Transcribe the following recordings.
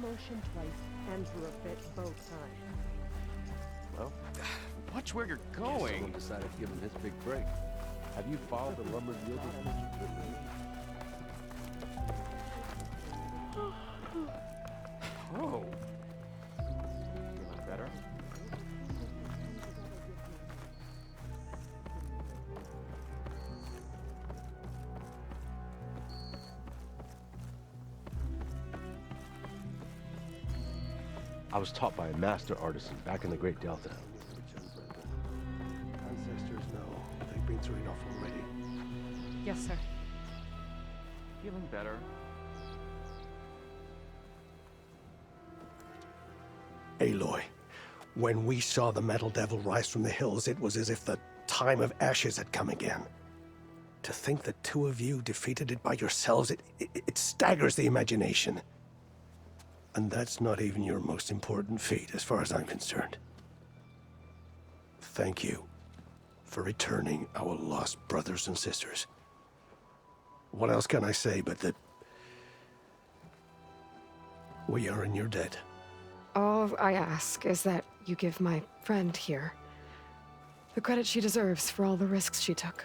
motion twice and drew a bit both times. Well, Watch where you're someone going. decided to give him his big break. Have you followed the lumber deal? Oh. Feeling better? I was taught by a master artisan back in the Great Delta. Ancestors know. They've been through enough already. Yes, sir. Feeling better? Aloy, when we saw the Metal Devil rise from the hills, it was as if the time of ashes had come again. To think the two of you defeated it by yourselves, it staggers the imagination. And that's not even your most important feat, as far as I'm concerned. Thank you for returning our lost brothers and sisters. What else can I say but that we are in your debt? All I ask is that you give my friend here the credit she deserves for all the risks she took.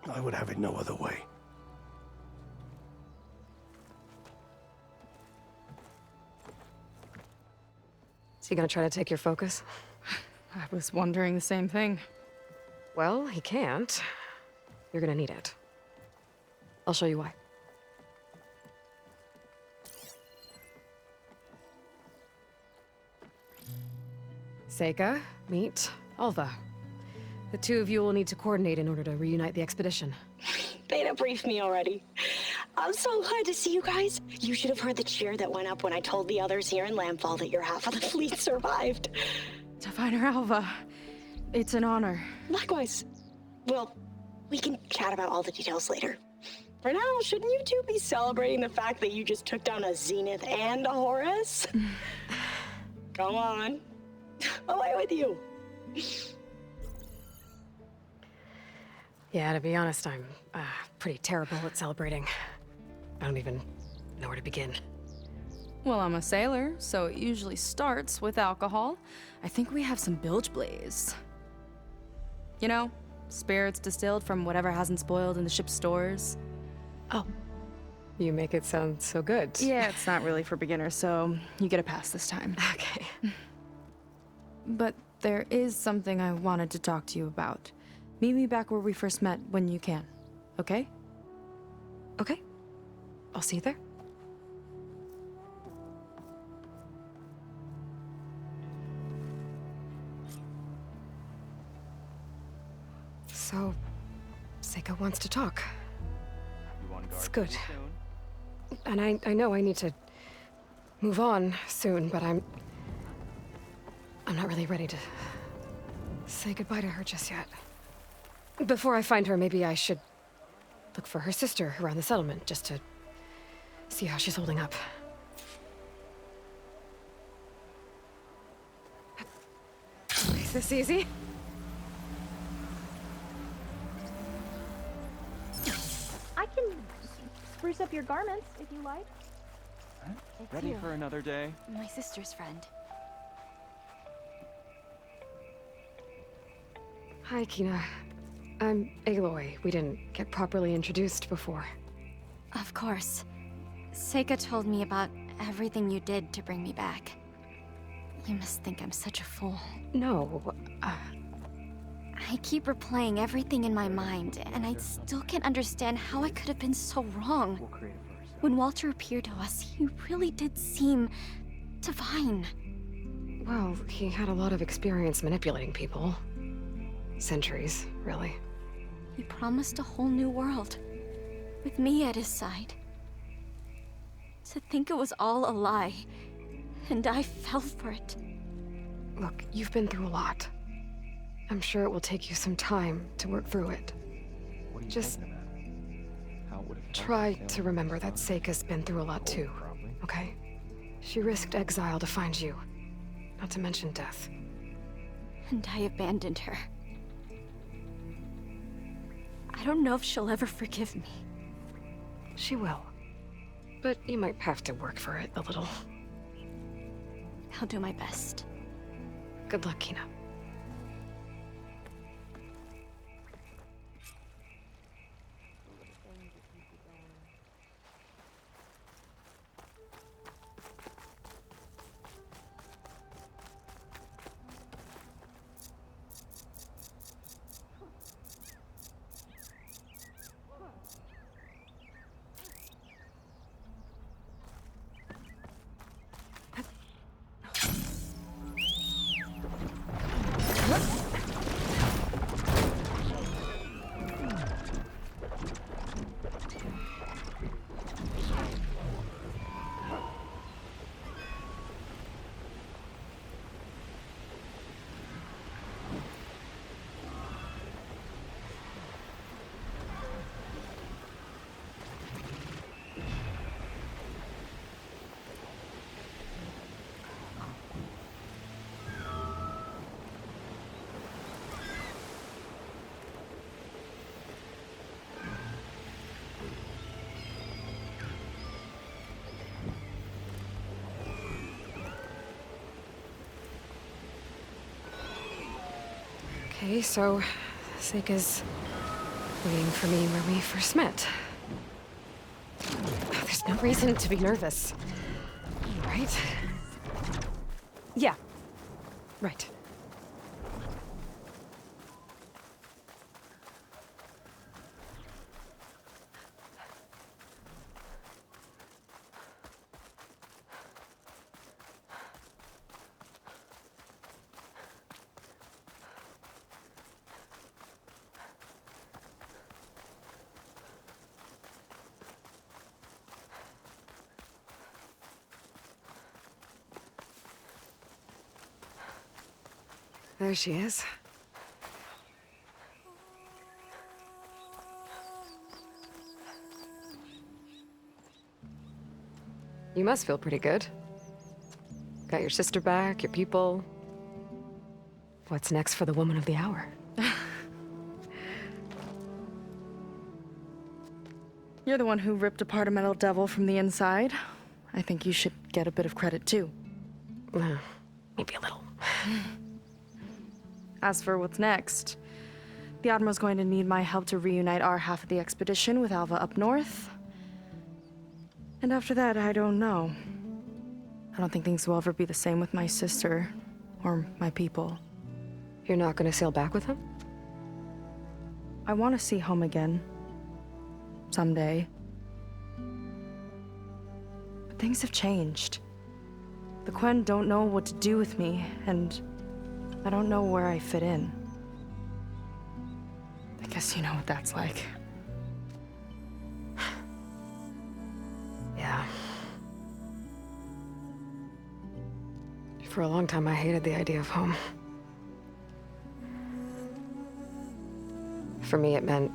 I would have it no other way. Is he gonna try to take your focus? I was wondering the same thing. Well, he can't. You're gonna need it. I'll show you why. Seika, meet Alva. The two of you will need to coordinate in order to reunite the expedition. Beta briefed me already. I'm so glad to see you guys. You should have heard the cheer that went up when I told the others here in Landfall that your half of the fleet survived. Diviner Alva, it's an honor. Likewise. Well, we can chat about all the details later. For now, shouldn't you two be celebrating the fact that you just took down a Zenith and a Horus? Come on. Away with you. Yeah, to be honest, I'm pretty terrible at celebrating. I don't even know where to begin. Well, I'm a sailor, so it usually starts with alcohol. I think we have some bilge blaze. You know, spirits distilled from whatever hasn't spoiled in the ship's stores. Oh. You make it sound so good. Yeah, it's not really for beginners, so you get a pass this time. Okay. But there is something I wanted to talk to you about. Meet me back where we first met when you can, okay? Okay. I'll see you there. So, Seika wants to talk. You on guard It's good. soon? And I know I need to move on soon, but I'm not really ready to say goodbye to her just yet. Before I find her, maybe I should look for her sister around the settlement, just to see how she's holding up. Is this easy? I can spruce up your garments if you like. It's Ready you, for another day? my sister's friend. Hi, Kina. I'm Aloy. We didn't get properly introduced before. Of course. Seika told me about everything you did to bring me back. You must think I'm such a fool. No, I keep replaying everything in my mind, and I still can't understand how I could have been so wrong. We'll create it first. When Walter appeared to us, he really did seem divine. well, he had a lot of experience manipulating people. Centuries, really. He promised a whole new world, with me at his side. To think it was all a lie, and I fell for it. Look, you've been through a lot. I'm sure it will take you some time to work through it. What are you Just thinking about? How it would have felt try if to remember that Seika's been through a lot too, probably. okay? She risked exile to find you, not to mention death. And I abandoned her. I don't know if she'll ever forgive me. She will. But you might have to work for it a little. I'll do my best. Good luck, Kina. Okay, so Seika's waiting for me where we first met. There's no reason to be nervous, right? Yeah, right. There she is. You must feel pretty good. Got your sister back, your people. What's next for the woman of the hour? You're the one who ripped apart a metal devil from the inside. I think you should get a bit of credit, too. Maybe a little. As for what's next, the Admiral's going to need my help to reunite our half of the expedition with Alva up north. And after that, I don't know. I don't think things will ever be the same with my sister or my people. You're not gonna sail back with him? I want to see home again. Someday. But things have changed. The Quen don't know what to do with me, and I don't know where I fit in. I guess you know what that's like. Yeah. For a long time, I hated the idea of home. For me, it meant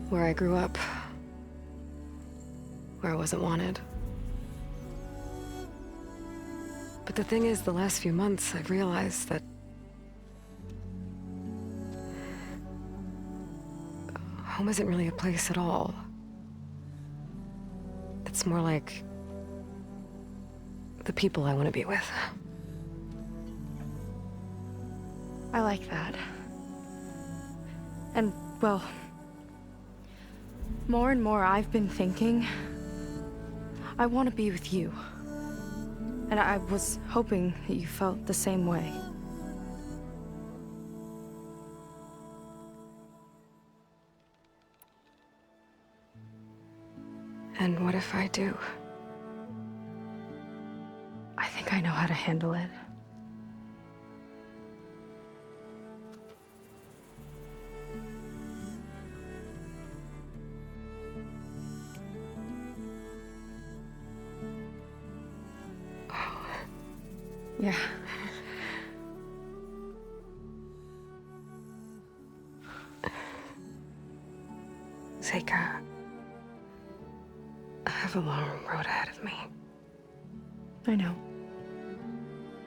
where I grew up, where I wasn't wanted. But the thing is, the last few months, I've realized that home isn't really a place at all. It's more like the people I want to be with. I like that. And, well, more and more I've been thinking, I want to be with you. And I was hoping that you felt the same way. And what if I do? I think I know how to handle it. Yeah. Seika, I have a long road ahead of me. I know.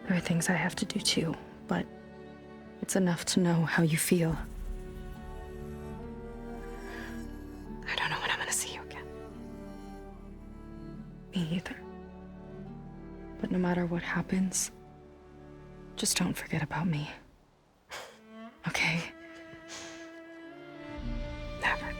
There are things I have to do too, but it's enough to know how you feel. I don't know when I'm gonna see you again. Me either. But no matter what happens, just don't forget about me. Okay? Never.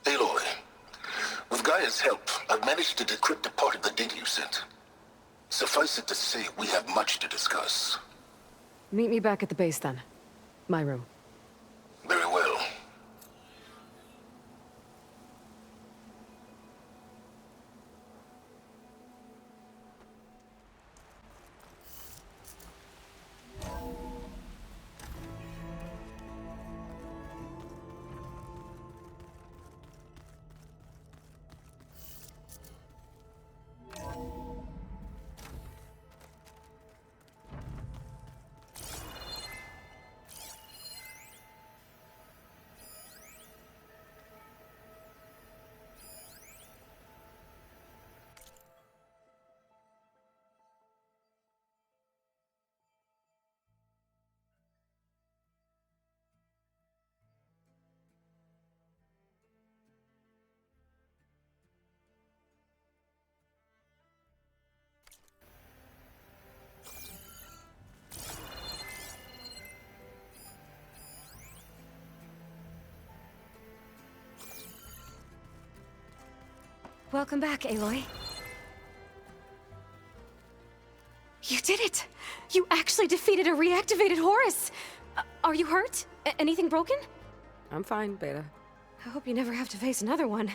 Aloy, with Gaia's help, I've managed to decrypt a part of the data you sent. Suffice it to say, we have much to discuss. Meet me back at the base then. My room. Very well. Welcome back, Aloy. You did it! You actually defeated a reactivated Horus! Are you hurt? Anything broken? I'm fine, Beta. I hope you never have to face another one.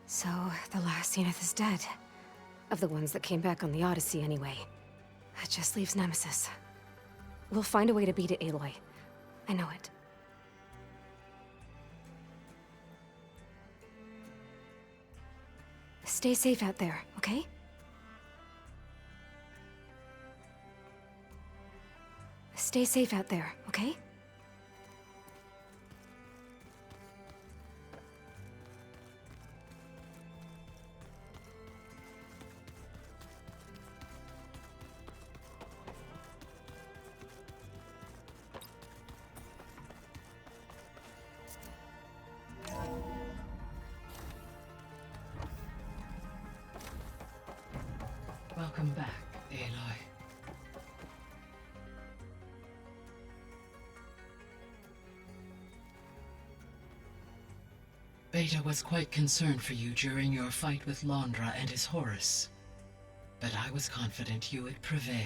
So, the last Zenith is dead. Of the ones that came back on the Odyssey, anyway. That just leaves Nemesis. We'll find a way to beat it, Aloy. I know it. Stay safe out there, okay? Stay safe out there, okay? Welcome back, Aloy. Beta was quite concerned for you during your fight with Londra and his Horus, but I was confident you would prevail.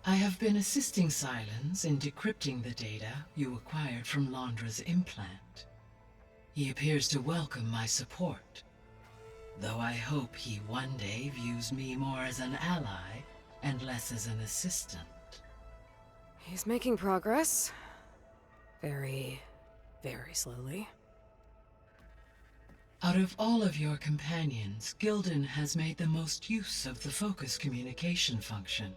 I have been assisting Silence in decrypting the data you acquired from Londra's implant. He appears to welcome my support, though I hope he one day views me more as an ally and less as an assistant. He's making progress. Very, very slowly. Out of all of your companions, Gildan has made the most use of the focus communication function.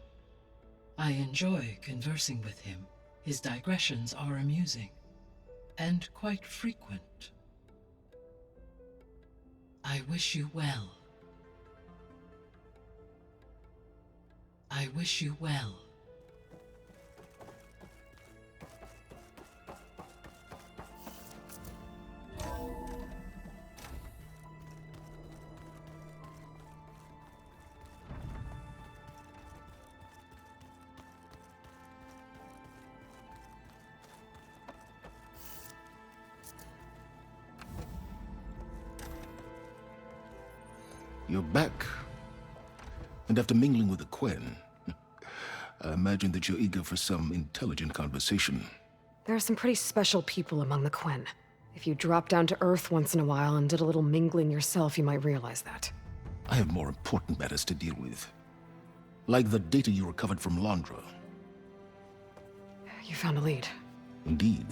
I enjoy conversing with him. His digressions are amusing, and quite frequent. I wish you well. I wish you well. You're back. And after mingling with the Quen, I imagine that you're eager for some intelligent conversation. There are some pretty special people among the Quen. If you drop down to Earth once in a while and did a little mingling yourself, you might realize that. I have more important matters to deal with. Like the data you recovered from Londra. You found a lead. Indeed.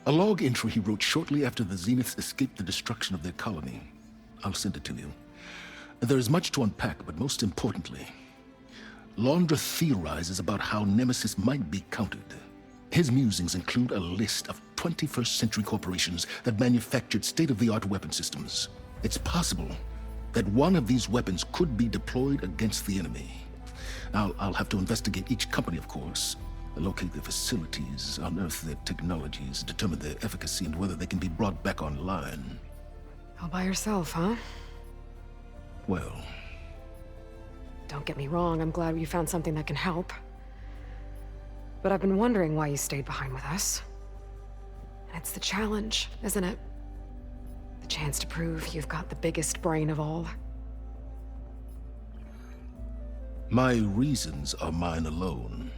A log entry he wrote shortly after the Zeniths escaped the destruction of their colony. I'll send it to you. There is much to unpack, but most importantly, Londra theorizes about how Nemesis might be countered. His musings include a list of 21st century corporations that manufactured state-of-the-art weapon systems. It's possible that one of these weapons could be deployed against the enemy. I'll have to investigate each company, of course, locate their facilities, unearth their technologies, determine their efficacy, and whether they can be brought back online. All by yourself, huh? Well... Don't get me wrong, I'm glad you found something that can help. But I've been wondering why you stayed behind with us. And it's the challenge, isn't it? The chance to prove you've got the biggest brain of all. My reasons are mine alone.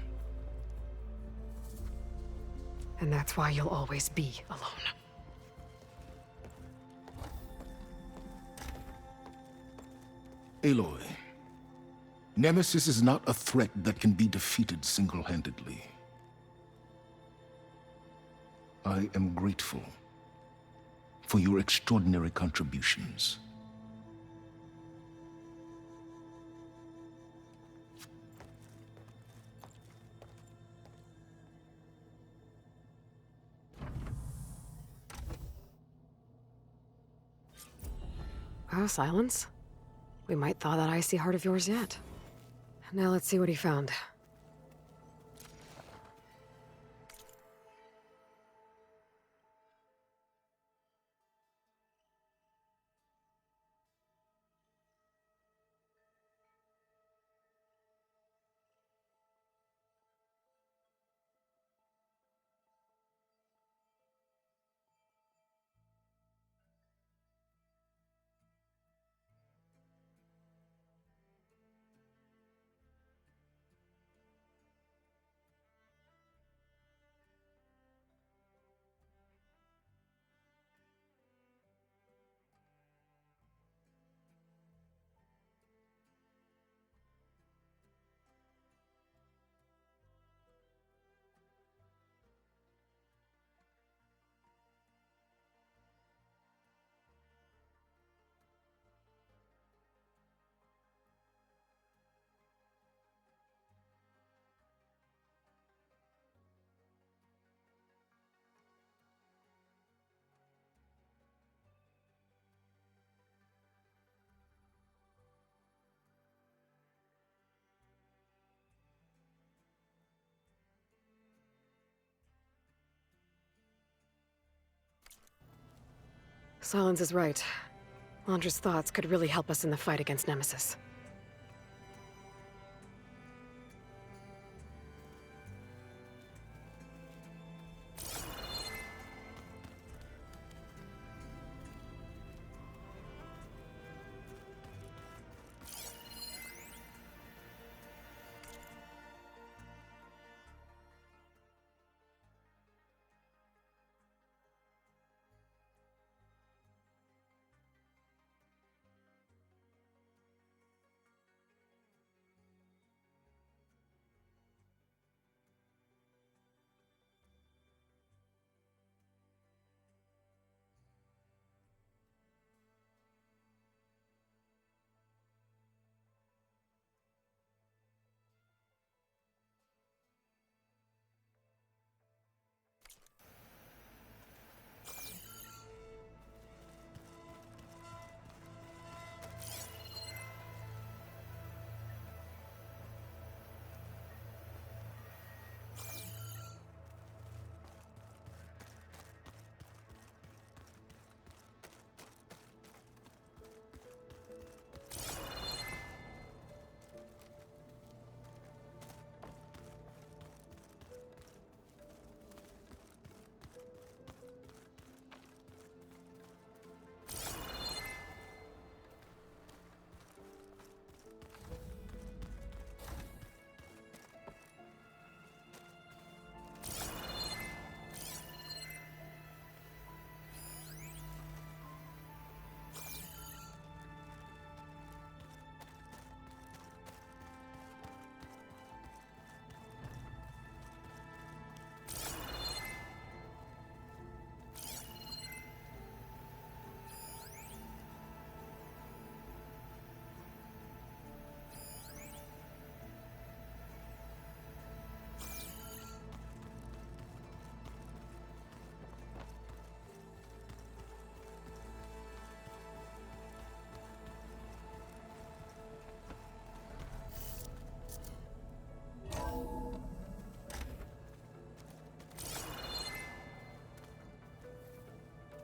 And that's why you'll always be alone. Aloy, Nemesis is not a threat that can be defeated single-handedly. I am grateful for your extraordinary contributions. Oh, Silence. We might thaw that icy heart of yours yet. Now let's see what he found. Silence is right. Londra's thoughts could really help us in the fight against Nemesis.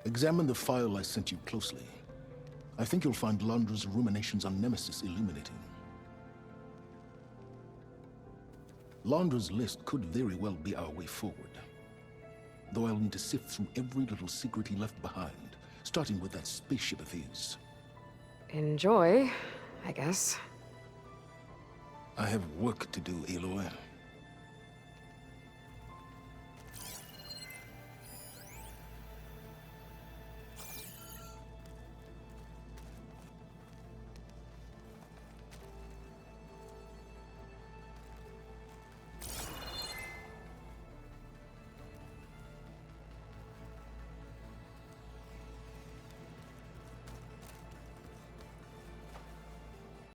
Examine the file I sent you closely. I think you'll find Londra's ruminations on Nemesis illuminating. Londra's list could very well be our way forward. Though I'll need to sift through every little secret he left behind, starting with that spaceship of his. Enjoy, I guess. I have work to do, Aloy.